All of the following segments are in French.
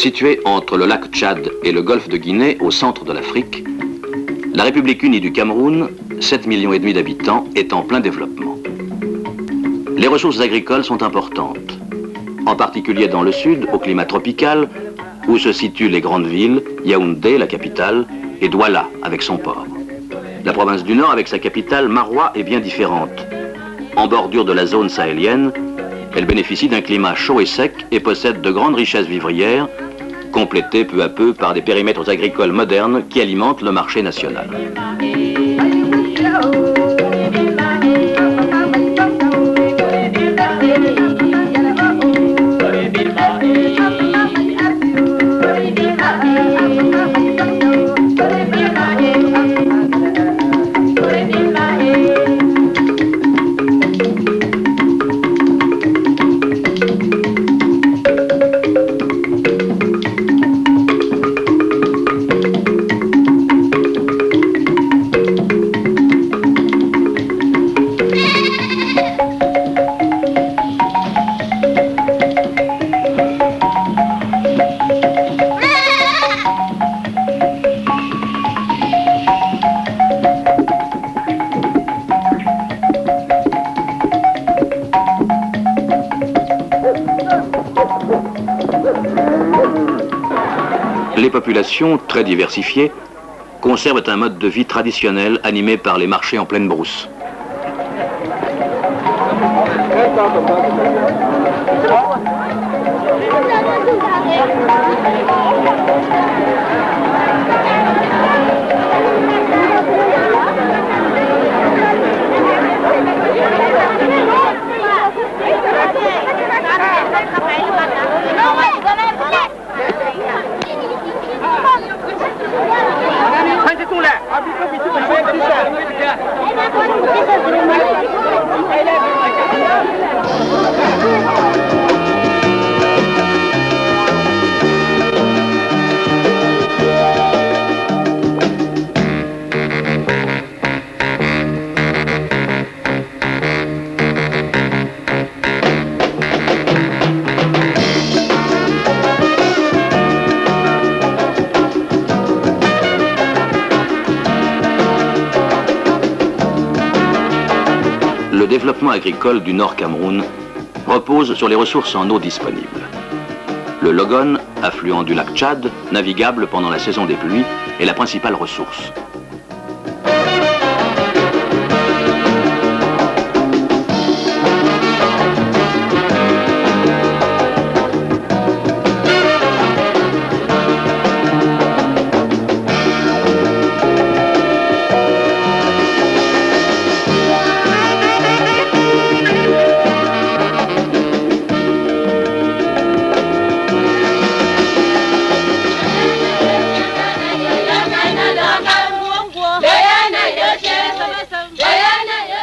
Située entre le lac Tchad et le golfe de Guinée, au centre de l'Afrique, la République unie du Cameroun, 7,5 millions d'habitants, est en plein développement. Les ressources agricoles sont importantes, en particulier dans le sud, au climat tropical, où se situent les grandes villes, Yaoundé, la capitale, et Douala, avec son port. La province du Nord, avec sa capitale, Maroua, est bien différente. En bordure de la zone sahélienne, elle bénéficie d'un climat chaud et sec et possède de grandes richesses vivrières, complétées peu à peu par des périmètres agricoles modernes qui alimentent le marché national. Les populations, très diversifiées, conservent un mode de vie traditionnel animé par les marchés en pleine brousse. Le développement agricole du Nord Cameroun repose sur les ressources en eau disponibles. Le Logone, affluent du lac Tchad, navigable pendant la saison des pluies, est la principale ressource.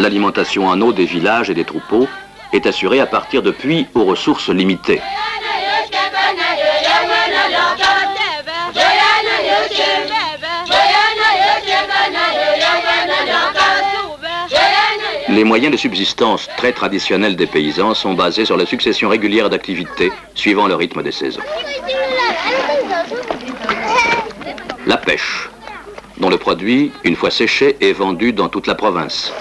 L'alimentation en eau des villages et des troupeaux est assurée à partir de puits aux ressources limitées. Les moyens de subsistance très traditionnels des paysans sont basés sur la succession régulière d'activités suivant le rythme des saisons. La pêche, dont le produit, une fois séché, est vendu dans toute la province.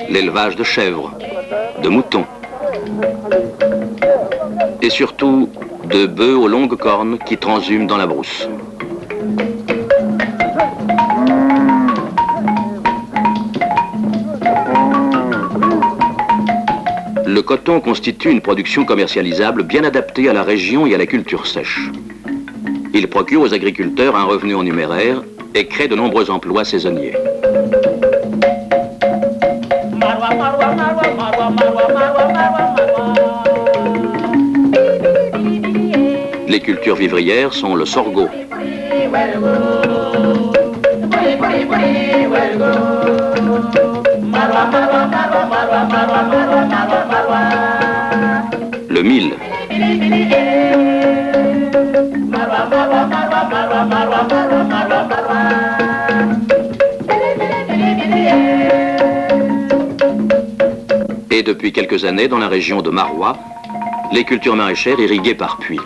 L'élevage de chèvres, de moutons et surtout de bœufs aux longues cornes qui transhument dans la brousse. Le coton constitue une production commercialisable bien adaptée à la région et à la culture sèche. Il procure aux agriculteurs un revenu en numéraire et crée de nombreux emplois saisonniers. Les Les cultures vivrières sont le sorgho, le mil, et depuis quelques années dans la région de Maroua, les cultures maraîchères irriguées par puits.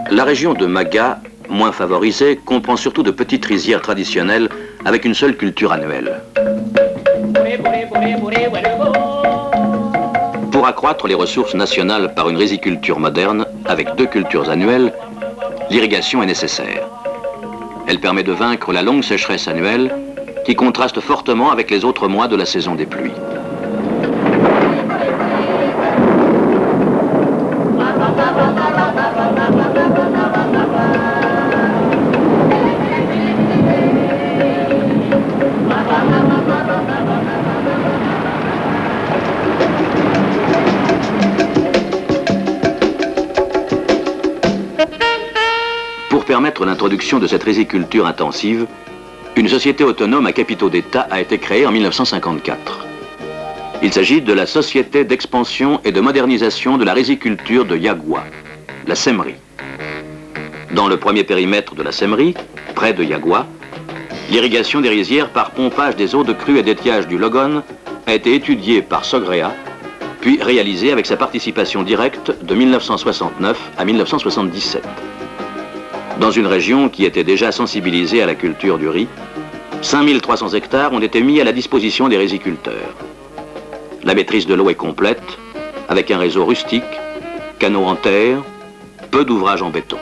La région de Maga, moins favorisée, comprend surtout de petites rizières traditionnelles avec une seule culture annuelle. Pour accroître les ressources nationales par une riziculture moderne, avec 2 cultures annuelles, l'irrigation est nécessaire. Elle permet de vaincre la longue sécheresse annuelle qui contraste fortement avec les autres mois de la saison des pluies. Pour permettre l'introduction de cette riziculture intensive, une société autonome à capitaux d'État a été créée en 1954. Il s'agit de la Société d'expansion et de modernisation de la riziculture de Yagua, la Saimerie. Dans le premier périmètre de la Saimerie, près de Yagua, l'irrigation des rizières par pompage des eaux de crue et d'étiage du Logon a été étudiée par Sogrea, puis réalisée avec sa participation directe de 1969 à 1977. Dans une région qui était déjà sensibilisée à la culture du riz, 5300 hectares ont été mis à la disposition des riziculteurs. La maîtrise de l'eau est complète, avec un réseau rustique, canaux en terre, peu d'ouvrages en béton.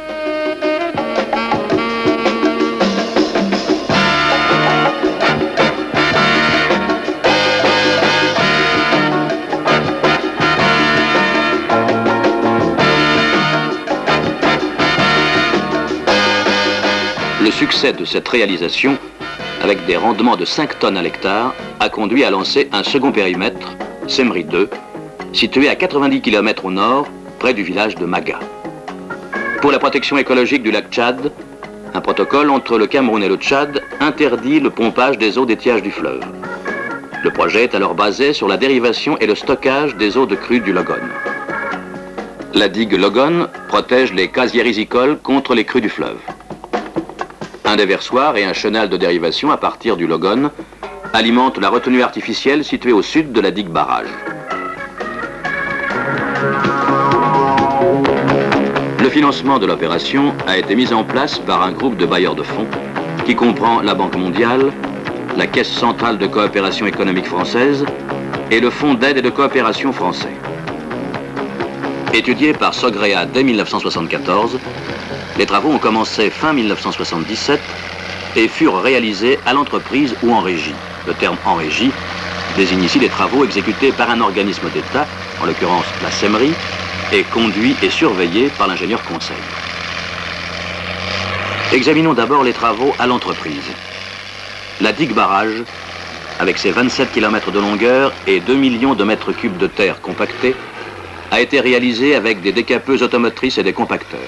Le succès de cette réalisation, avec des rendements de 5 tonnes à l'hectare, a conduit à lancer un second périmètre, Saimerie 2, situé à 90 km au nord, près du village de Maga. Pour la protection écologique du lac Tchad, un protocole entre le Cameroun et le Tchad interdit le pompage des eaux d'étiage du fleuve. Le projet est alors basé sur la dérivation et le stockage des eaux de crue du Logon. La digue Logon protège les casiers rizicoles contre les crues du fleuve. Un déversoir et un chenal de dérivation à partir du Logon alimentent la retenue artificielle située au sud de la digue barrage. Le financement de l'opération a été mis en place par un groupe de bailleurs de fonds qui comprend la Banque mondiale, la Caisse centrale de coopération économique française et le Fonds d'aide et de coopération français. Étudiés par Sogrea dès 1974, les travaux ont commencé fin 1977 et furent réalisés à l'entreprise ou en régie. Le terme en régie désigne ici les travaux exécutés par un organisme d'État, en l'occurrence la Saimerie, et conduits et surveillés par l'ingénieur conseil. Examinons d'abord les travaux à l'entreprise. La digue barrage, avec ses 27 km de longueur et 2 millions de mètres cubes de terre compactée, a été réalisée avec des décapeuses automotrices et des compacteurs.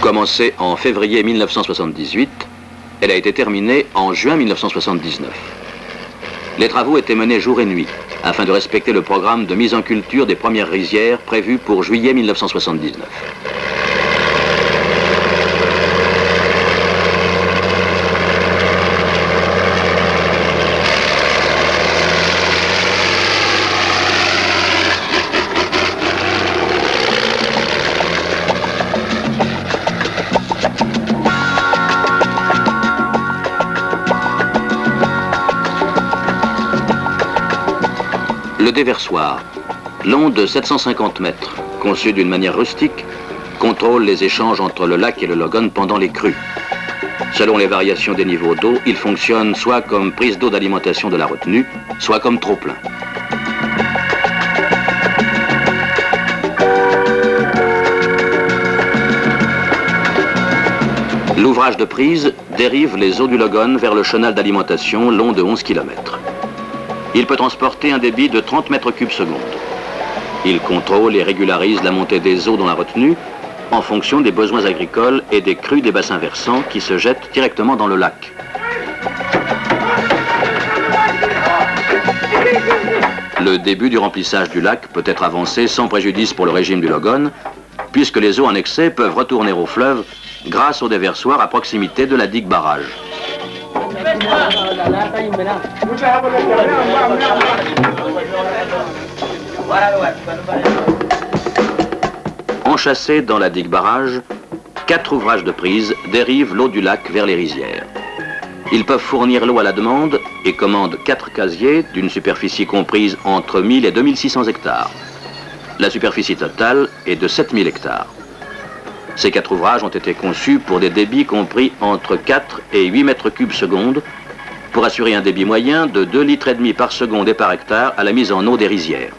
Commencée en février 1978, elle a été terminée en juin 1979. Les travaux étaient menés jour et nuit, afin de respecter le programme de mise en culture des premières rizières prévu pour juillet 1979. Le déversoir, long de 750 mètres, conçu d'une manière rustique, contrôle les échanges entre le lac et le Logon pendant les crues. Selon les variations des niveaux d'eau, il fonctionne soit comme prise d'eau d'alimentation de la retenue, soit comme trop-plein. L'ouvrage de prise dérive les eaux du Logon vers le chenal d'alimentation long de 11 km. Il peut transporter un débit de 30 mètres cubes seconde. Il contrôle et régularise la montée des eaux dans la retenue en fonction des besoins agricoles et des crues des bassins versants qui se jettent directement dans le lac. Le début du remplissage du lac peut être avancé sans préjudice pour le régime du Logon, puisque les eaux en excès peuvent retourner au fleuve grâce au déversoir à proximité de la digue barrage. Enchâssés dans la digue barrage, 4 ouvrages de prise dérivent l'eau du lac vers les rizières. Ils peuvent fournir l'eau à la demande et commandent 4 casiers d'une superficie comprise entre 1000 et 2600 hectares. La superficie totale est de 7000 hectares. Ces 4 ouvrages ont été conçus pour des débits compris entre 4 et 8 mètres cubes seconde pour assurer un débit moyen de 2,5 litres par seconde et par hectare à la mise en eau des rizières.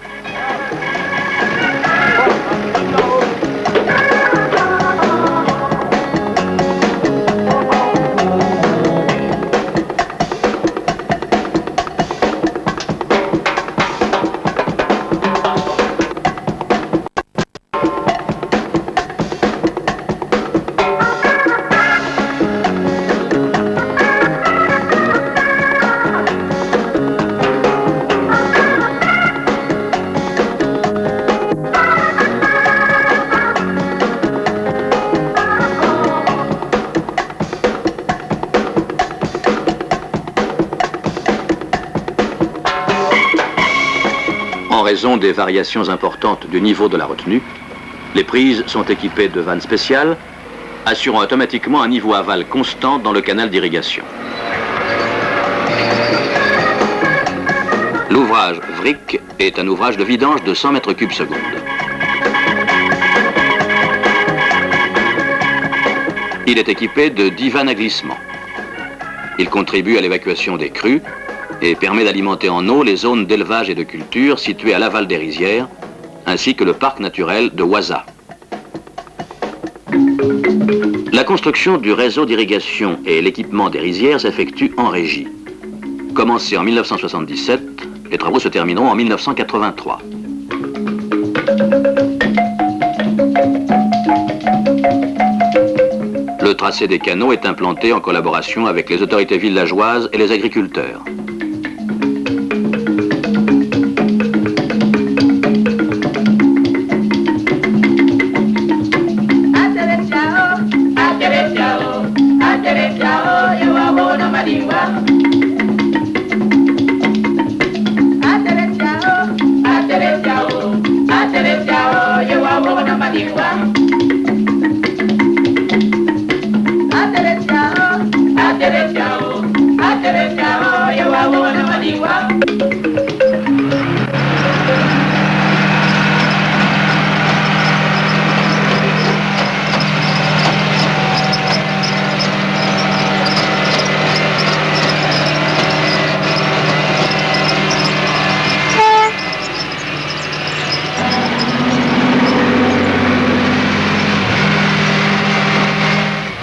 En raison des variations importantes du niveau de la retenue, les prises sont équipées de vannes spéciales, assurant automatiquement un niveau aval constant dans le canal d'irrigation. L'ouvrage Vrick est un ouvrage de vidange de 100 mètres cubes seconde. Il est équipé de 10 vannes à glissement. Il contribue à l'évacuation des crues et permet d'alimenter en eau les zones d'élevage et de culture situées à l'aval des rizières, ainsi que le parc naturel de Waza. La construction du réseau d'irrigation et l'équipement des rizières s'effectuent en régie. Commencés en 1977, les travaux se termineront en 1983. Le tracé des canaux est implanté en collaboration avec les autorités villageoises et les agriculteurs.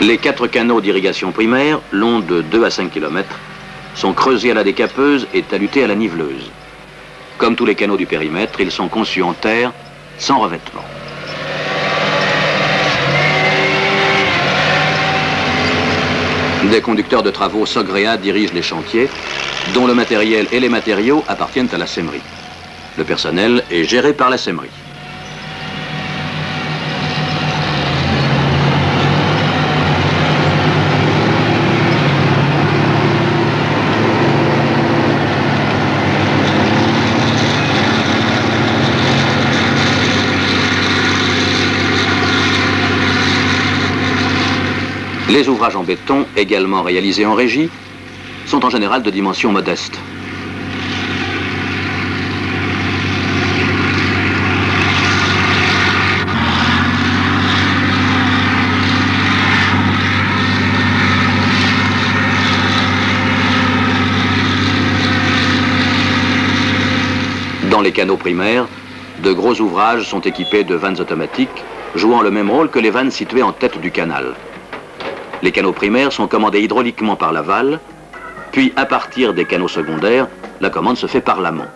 Les 4 canaux d'irrigation primaire, longs de 2 à 5 km, sont creusés à la décapeuse et talutés à la niveleuse. Comme tous les canaux du périmètre, ils sont conçus en terre, sans revêtement. Des conducteurs de travaux Sogrea dirigent les chantiers, dont le matériel et les matériaux appartiennent à la Semerie. Le personnel est géré par la Semerie. Les ouvrages en béton, également réalisés en régie, sont en général de dimension modeste. Dans les canaux primaires, de gros ouvrages sont équipés de vannes automatiques, jouant le même rôle que les vannes situées en tête du canal. Les canaux primaires sont commandés hydrauliquement par l'aval, puis à partir des canaux secondaires, la commande se fait par l'amont.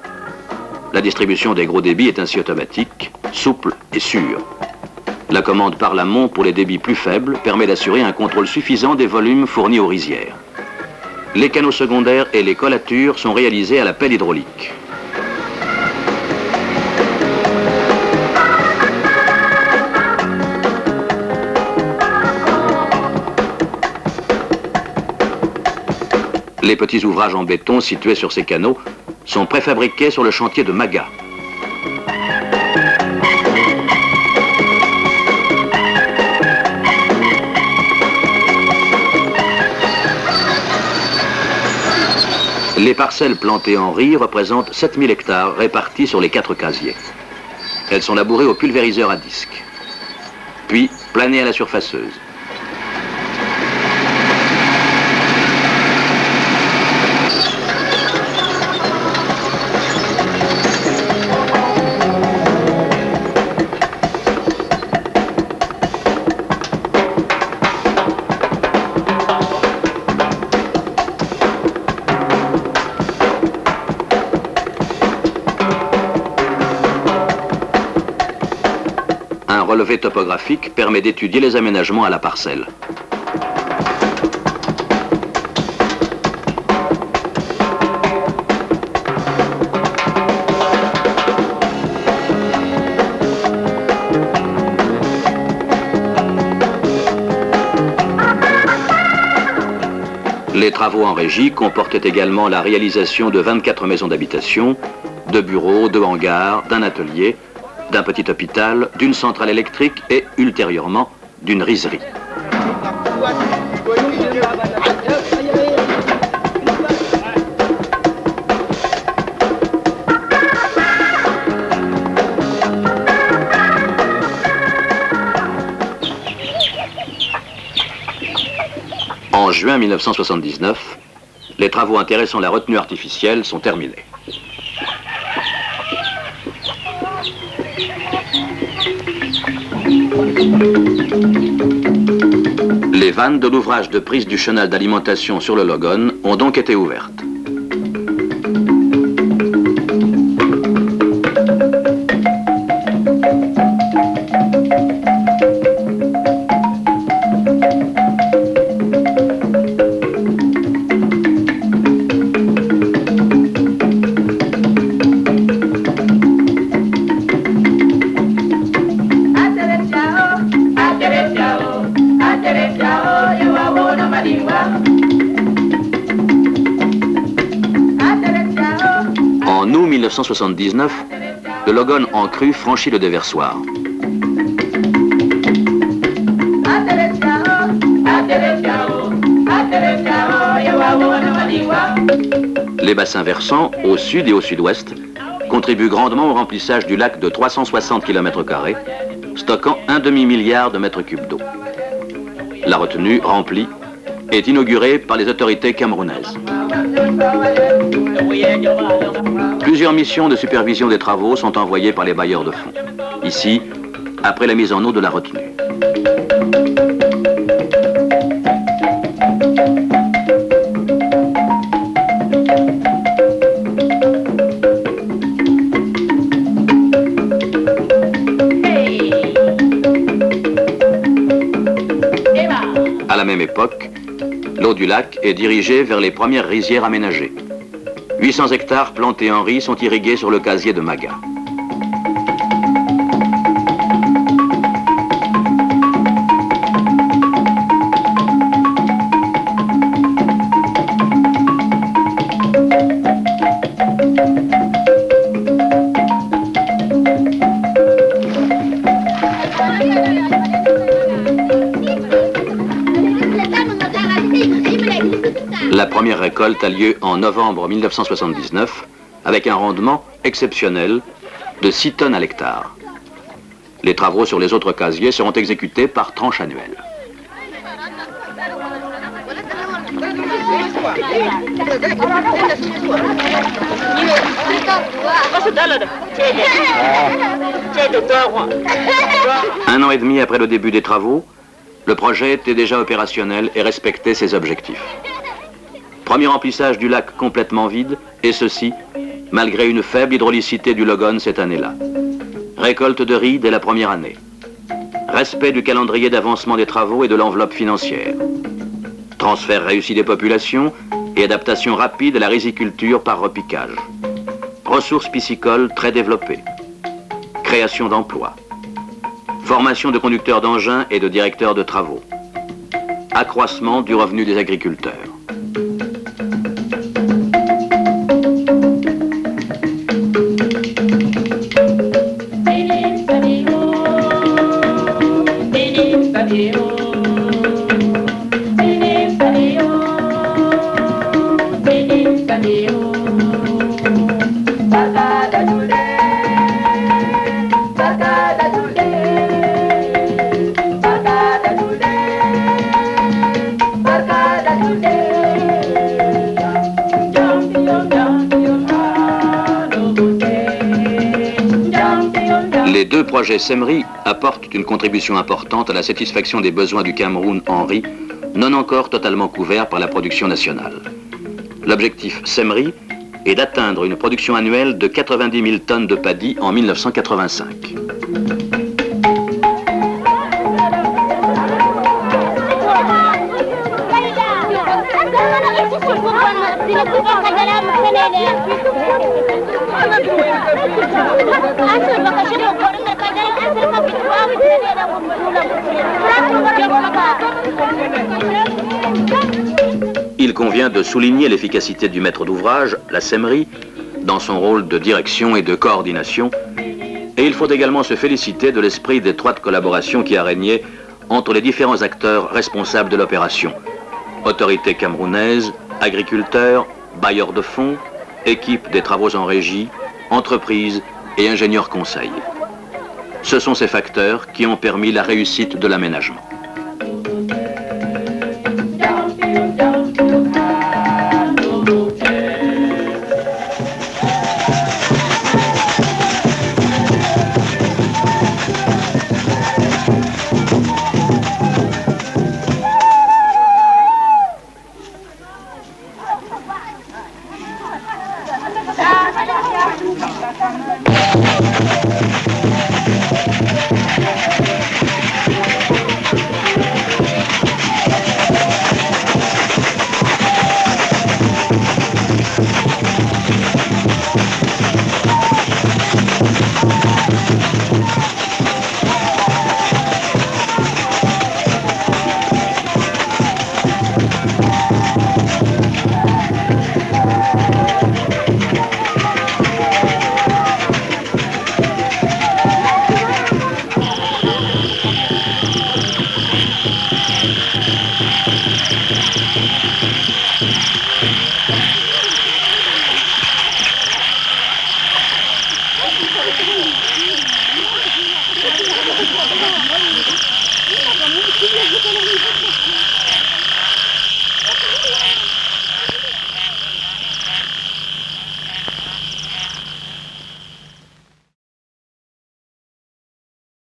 La distribution des gros débits est ainsi automatique, souple et sûre. La commande par l'amont pour les débits plus faibles permet d'assurer un contrôle suffisant des volumes fournis aux rizières. Les canaux secondaires et les collatures sont réalisés à la pelle hydraulique. Les petits ouvrages en béton situés sur ces canaux sont préfabriqués sur le chantier de Maga. Les parcelles plantées en riz représentent 7000 hectares répartis sur les 4 casiers. Elles sont labourées au pulvériseur à disque, puis planées à la surfaceuse. Un relevé topographique permet d'étudier les aménagements à la parcelle. Les travaux en régie comportaient également la réalisation de 24 maisons d'habitation, de bureaux, de hangars, d'un atelier, d'un petit hôpital, d'une centrale électrique et, ultérieurement, d'une rizerie. En juin 1979, les travaux intéressant la retenue artificielle sont terminés. Les vannes de l'ouvrage de prise du chenal d'alimentation sur le Logon ont donc été ouvertes. En août 1979, le Logon en crue franchit le déversoir. Les bassins versants, au sud et au sud-ouest, contribuent grandement au remplissage du lac de 360 km², stockant un demi-milliard de mètres cubes d'eau. La retenue, remplie, est inaugurée par les autorités camerounaises. Plusieurs missions de supervision des travaux sont envoyées par les bailleurs de fonds. Ici, après la mise en eau de la retenue. À la même époque, l'eau du lac est dirigée vers les premières rizières aménagées. 800 hectares plantés en riz sont irrigués sur le casier de Maga. La première récolte a lieu en novembre 1979 avec un rendement exceptionnel de 6 tonnes à l'hectare. Les travaux sur les autres casiers seront exécutés par tranche annuelle. Un an et demi après le début des travaux, le projet était déjà opérationnel et respectait ses objectifs. Premier remplissage du lac complètement vide, et ceci, malgré une faible hydraulicité du Logone cette année-là. Récolte de riz dès la première année. Respect du calendrier d'avancement des travaux et de l'enveloppe financière. Transfert réussi des populations et adaptation rapide à la riziculture par repiquage. Ressources piscicoles très développées. Création d'emplois. Formation de conducteurs d'engins et de directeurs de travaux. Accroissement du revenu des agriculteurs. Les deux projets SEMRI apportent une contribution importante à la satisfaction des besoins du Cameroun en riz, non encore totalement couverts par la production nationale. L'objectif SEMRI est d'atteindre une production annuelle de 90 000 tonnes de paddy en 1985. Il convient de souligner l'efficacité du maître d'ouvrage, la SEMRI, dans son rôle de direction et de coordination, et il faut également se féliciter de l'esprit d'étroite collaboration qui a régné entre les différents acteurs responsables de l'opération. Autorités camerounaises, agriculteurs, bailleurs de fonds, équipes des travaux en régie, entreprises et ingénieurs conseils. Ce sont ces facteurs qui ont permis la réussite de l'aménagement.